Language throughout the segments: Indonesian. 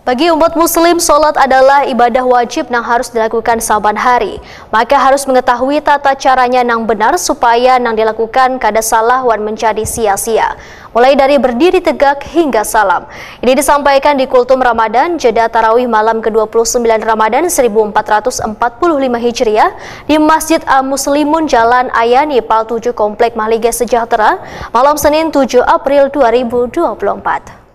Bagi umat muslim, sholat adalah ibadah wajib yang harus dilakukan saban hari. Maka harus mengetahui tata caranya yang benar supaya yang dilakukan kada salah wan menjadi sia-sia. Mulai dari berdiri tegak hingga salam. Ini disampaikan di Kultum Ramadan Jeda Tarawih malam ke-29 Ramadan 1445 Hijriah di Masjid Al-Muslimun Jalan Ayani Pal 7 Komplek Mahligai Sejahtera malam Senin 7 April 2024.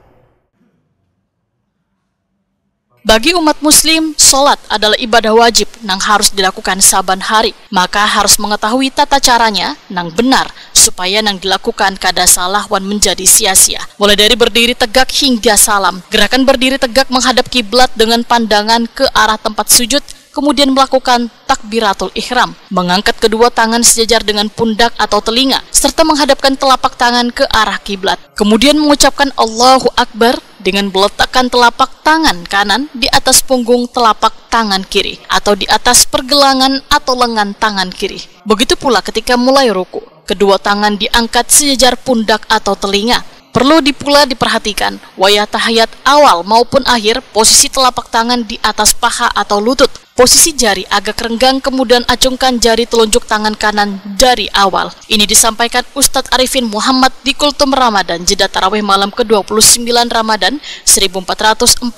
Bagi umat muslim, sholat adalah ibadah wajib yang harus dilakukan saban hari. Maka harus mengetahui tata caranya yang benar, supaya yang dilakukan kada salah wan menjadi sia-sia. Mulai dari berdiri tegak hingga salam. Gerakan berdiri tegak menghadap kiblat dengan pandangan ke arah tempat sujud, kemudian melakukan takbiratul ihram, mengangkat kedua tangan sejajar dengan pundak atau telinga, serta menghadapkan telapak tangan ke arah kiblat. Kemudian mengucapkan Allahu Akbar dengan meletakkan telapak tangan kanan di atas punggung telapak tangan kiri atau di atas pergelangan atau lengan tangan kiri. Begitu pula ketika mulai ruku, kedua tangan diangkat sejajar pundak atau telinga. Perlu pula diperhatikan, wayah tahiyat awal maupun akhir, posisi telapak tangan di atas paha atau lutut. Posisi jari agak renggang, kemudian acungkan jari telunjuk tangan kanan dari awal. Ini disampaikan Ustadz Arifin Muhammad di Kultum Ramadan Jeda Tarawih malam ke-29 Ramadan 1445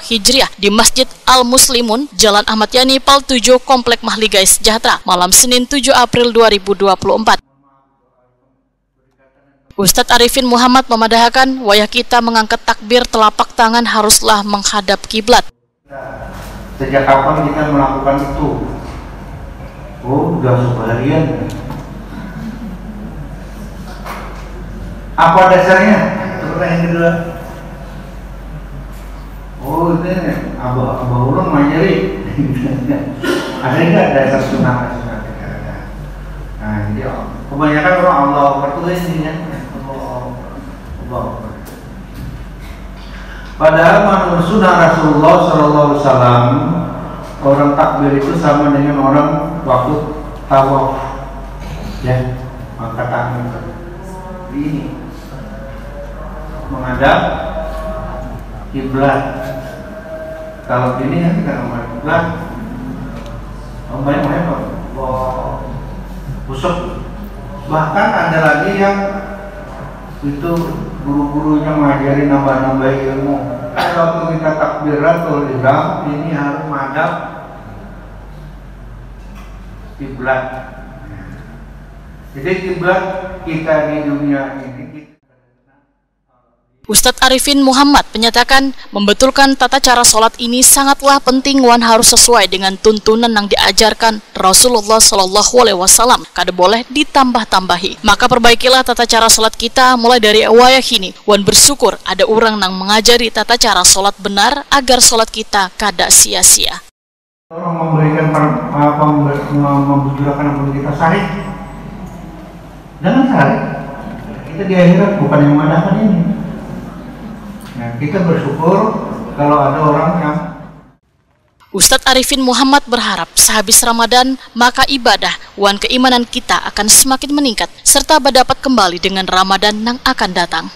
Hijriah di Masjid Al-Muslimun Jalan Ahmad Yani Pal 7 Komplek Mahligai Sejahtera malam Senin 7 April 2024. Ustadz Arifin Muhammad memadahkan wayah kita mengangkat takbir telapak tangan haruslah menghadap kiblat. Sejak kapan kita melakukan itu? Oh, udah seharian. Apa dasarnya? Pertanyaan kedua. Oh, ini abah ulang mengajari. Ada nggak dasar sunnah? Nah, jadi kebanyakan orang Allah bertulis ini ya. Padahal menurut sunnah Rasulullah SAW, orang takbir itu sama dengan orang waktu tawaf, ya, maka tangan ini menghadap kiblat. Kalau ini kan kita menghadap kiblat, banyak busuk. Bahkan ada lagi yang itu guru-gurunya mengajari nambah-nambah ilmu. Kalau kita takbiratul ihram ini harus menghadap kiblat. Jadi kiblat kita di dunia ini. Ustadz Arifin Muhammad menyatakan membetulkan tata cara sholat ini sangatlah penting wan harus sesuai dengan tuntunan yang diajarkan Rasulullah SAW. Kada boleh ditambah-tambahi. Maka perbaikilah tata cara sholat kita mulai dari wayah ini. Wan bersyukur ada orang yang mengajari tata cara sholat benar agar sholat kita kada sia-sia. Orang memberikan membujurkan apa kita sahih. Jangan sahih. Kita di akhirat bukan yang mengadakan ini. Nah, kita bersyukur kalau ada orang yang... Ustadz Arifin Muhammad berharap sehabis Ramadan, maka ibadah wan keimanan kita akan semakin meningkat, serta dapat kembali dengan Ramadan yang akan datang.